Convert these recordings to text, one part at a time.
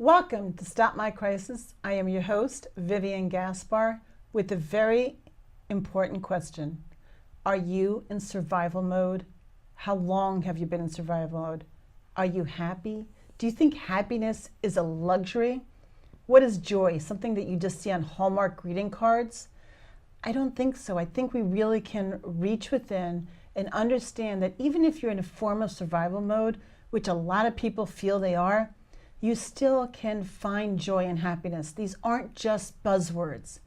Welcome to Stop My Crisis. I am your host, Vivian Gaspar, with a very important question. Are you in survival mode? How long have you been in survival mode? Are you happy? Do you think happiness is a luxury? What is joy? Something that you just see on Hallmark greeting cards? I don't think so. I think we really can reach within and understand that even if you're in a form of survival mode, which a lot of people feel they are, you still can find joy and happiness. These aren't just buzzwords.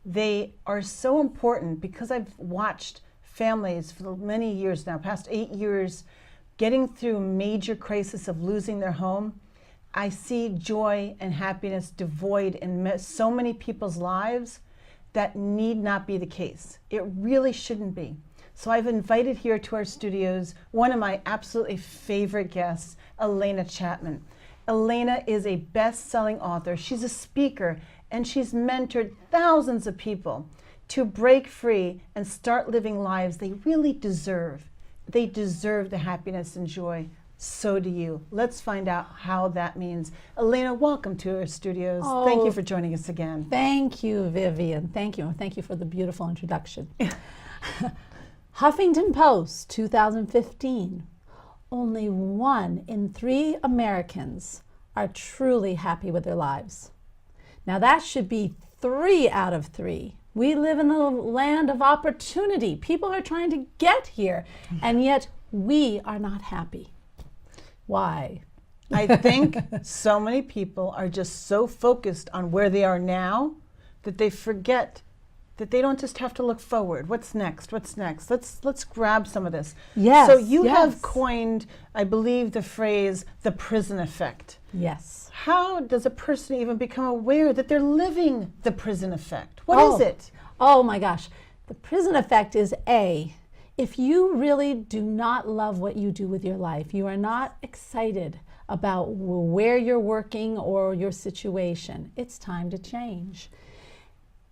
They are so important because I've watched families for many years now, past 8 years, getting through major crisis of losing their home. I see joy and happiness devoid in so many people's lives that need not be the case. It really shouldn't be. So I've invited here to our studios one of my absolutely favorite guests, Alena Chapman. Alena is a best-selling author. She's a speaker, and she's mentored thousands of people to break free and start living lives they really deserve. They deserve the happiness and joy. So do you. Let's find out how that means. Alena, welcome to our studios. Thank you for joining us again. Thank you, Vivian. Thank you. Thank you for the beautiful introduction. Huffington Post, 2015. Only 1 in 3 Americans are truly happy with their lives. Now that should be 3 out of 3. We live in a land of opportunity. People are trying to get here, and yet we are not happy. Why? I think so many people are just so focused on where they are now that they forget that they don't just have to look forward. What's next? What's next? Let's grab some of this. Yes. So you have coined, I believe, the phrase, the prison effect. Yes. How does a person even become aware that they're living the prison effect? What is it? Oh my gosh. The prison effect is if you really do not love what you do with your life, you are not excited about where you're working or your situation, it's time to change.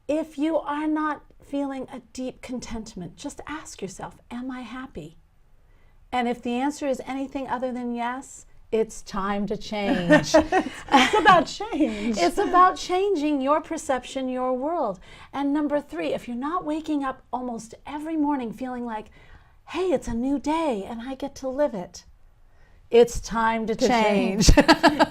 If you are not feeling a deep contentment, just ask yourself, am I happy? And if the answer is anything other than yes, it's time to change. It's about change. It's about changing your perception, your world. And number 3, if you're not waking up almost every morning feeling like, hey, it's a new day and I get to live it, it's time to change.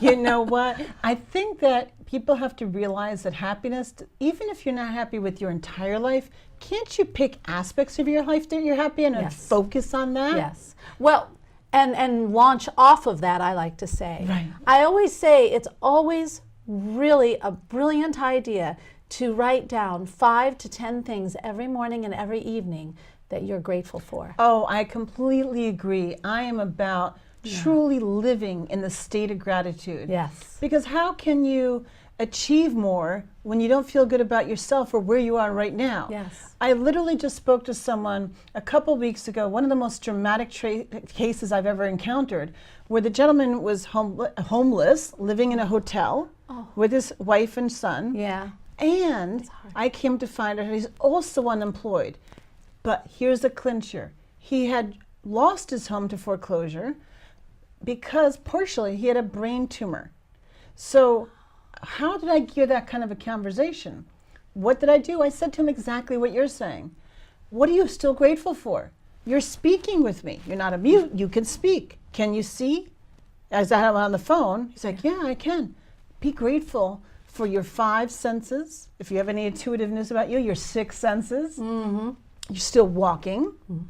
You know what? I think that people have to realize that happiness, even if you're not happy with your entire life, can't you pick aspects of your life that you're happy in and focus on that? Yes. Well, and launch off of that, I like to say. Right. I always say it's always really a brilliant idea to write down 5 to 10 things every morning and every evening that you're grateful for. Oh, I completely agree. I am about truly living in the state of gratitude. Yes. Because how can you achieve more when you don't feel good about yourself or where you are right now? Yes. I literally just spoke to someone a couple weeks ago, one of the most dramatic cases I've ever encountered, where the gentleman was homeless, living in a hotel with his wife and son. Yeah. And I came to find out he's also unemployed. But here's the clincher. He had lost his home to foreclosure because partially he had a brain tumor. So how did I gear that kind of a conversation? What did I do? I said to him exactly what you're saying. What are you still grateful for? You're speaking with me. You're not a mute. You can speak. Can you see? As I have on the phone, he's like, yeah, I can. Be grateful for your 5 senses. If you have any intuitiveness about you, your 6 senses. Mm-hmm. You're still walking. Mm-hmm.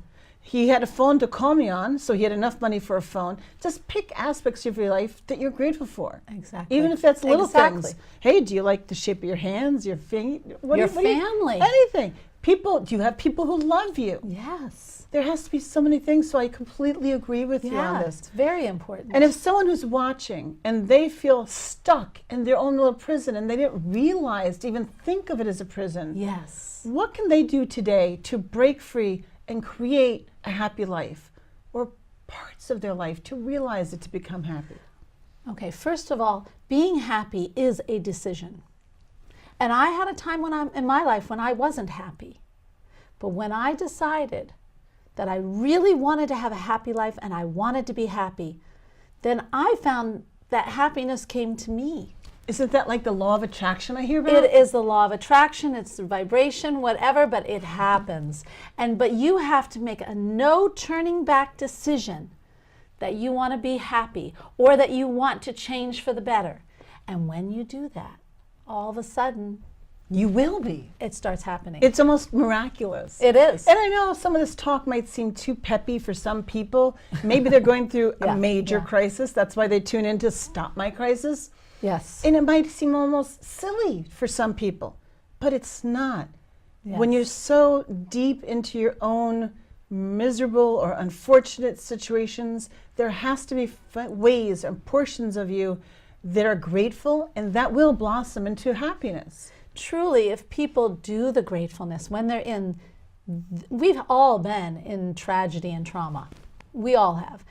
He had a phone to call me on, so he had enough money for a phone. Just pick aspects of your life that you're grateful for. Exactly. Even if that's little things. Hey, do you like the shape of your hands, your feet? Your family. Anything. People, do you have people who love you? Yes. There has to be so many things, so I completely agree with you on this. It's very important. And if someone who's watching and they feel stuck in their own little prison and they didn't realize to even think of it as a prison, yes, what can they do today to break free and create a happy life, or parts of their life to realize it, to become happy? Okay, first of all, being happy is a decision. And I had a time in my life when I wasn't happy. But when I decided that I really wanted to have a happy life and I wanted to be happy, then I found that happiness came to me. Isn't that like the law of attraction I hear about? It is the law of attraction, it's the vibration, whatever, but it happens. But you have to make a no turning back decision that you want to be happy or that you want to change for the better. And when you do that, all of a sudden, you will be. It starts happening. It's almost miraculous. It is. And I know some of this talk might seem too peppy for some people. Maybe they're going through a major crisis. That's why they tune in to Stop My Crisis. Yes. And it might seem almost silly for some people, but it's not. Yes. When you're so deep into your own miserable or unfortunate situations, there has to be ways and portions of you that are grateful, and that will blossom into happiness. Truly, if people do the gratefulness when they're in, we've all been in tragedy and trauma. We all have.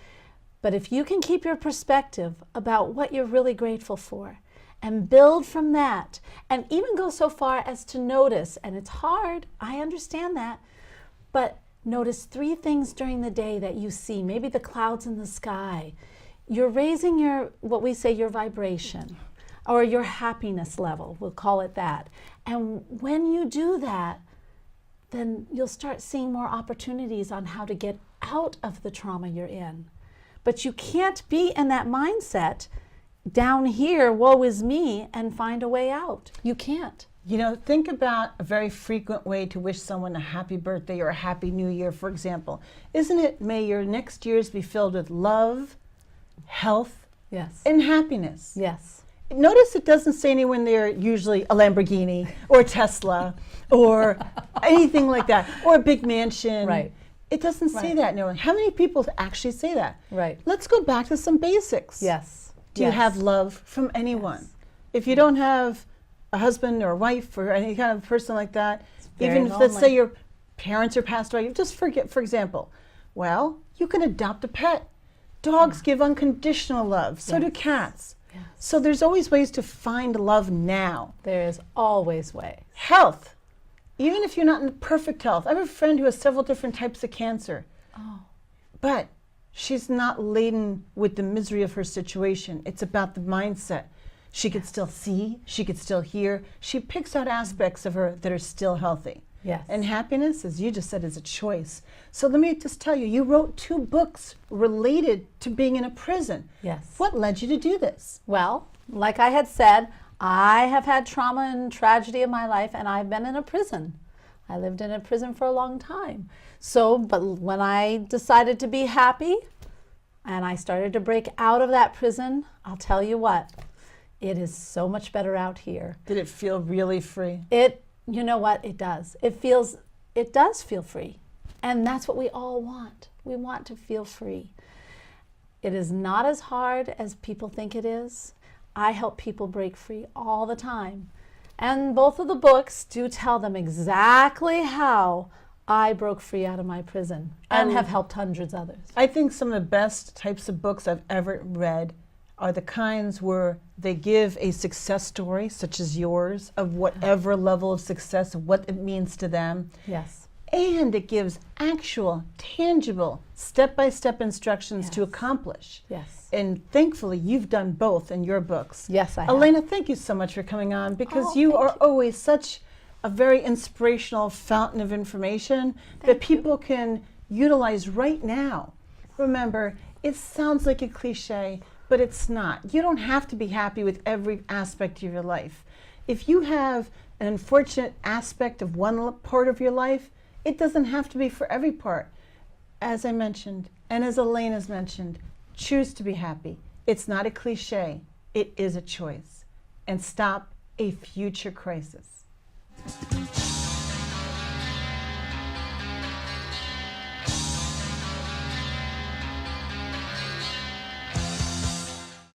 But if you can keep your perspective about what you're really grateful for and build from that, and even go so far as to notice, and it's hard, I understand that, but notice 3 things during the day that you see, maybe the clouds in the sky. You're raising your, what we say, your vibration or your happiness level, we'll call it that. And when you do that, then you'll start seeing more opportunities on how to get out of the trauma you're in. But you can't be in that mindset down here, woe is me, and find a way out. You can't. You know, think about a very frequent way to wish someone a happy birthday or a happy new year, for example. Isn't it, may your next years be filled with love, health, and happiness? Yes. Notice it doesn't say anywhere in there usually a Lamborghini or a Tesla or anything like that, or a big mansion. Right. It doesn't say that. No. How many people actually say that? Right. Let's go back to some basics. Yes. Do you have love from anyone? Yes. If you don't have a husband or a wife or any kind of person like that, even if, let's say, your parents are passed away, you just forget, for example, well, you can adopt a pet. Dogs give unconditional love. So do cats. Yes. So there's always ways to find love now. There is always ways. Health. Even if you're not in perfect health. I have a friend who has several different types of cancer. Oh. But she's not laden with the misery of her situation. It's about the mindset. She could still see, she could still hear. She picks out aspects of her that are still healthy. Yes. And happiness, as you just said, is a choice. So let me just tell you, you wrote 2 books related to being in a prison. Yes. What led you to do this? Well, like I had said, I have had trauma and tragedy in my life, and I've been in a prison. I lived in a prison for a long time. But when I decided to be happy and I started to break out of that prison, I'll tell you what, it is so much better out here. Did it feel really free? You know what, it does. It does feel free. And that's what we all want. We want to feel free. It is not as hard as people think it is. I help people break free all the time. And both of the books do tell them exactly how I broke free out of my prison and have helped hundreds of others. I think some of the best types of books I've ever read are the kinds where they give a success story, such as yours, of whatever level of success, what it means to them. Yes. And it gives actual, tangible, step-by-step instructions to accomplish. Yes. And thankfully, you've done both in your books. Yes, I have. Alena, thank you so much for coming on, because you are always such a very inspirational fountain of information that people can utilize right now. Remember, it sounds like a cliche, but it's not. You don't have to be happy with every aspect of your life. If you have an unfortunate aspect of one part of your life, it doesn't have to be for every part. As I mentioned, and as Alena's mentioned, choose to be happy. It's not a cliche. It is a choice. And stop a future crisis.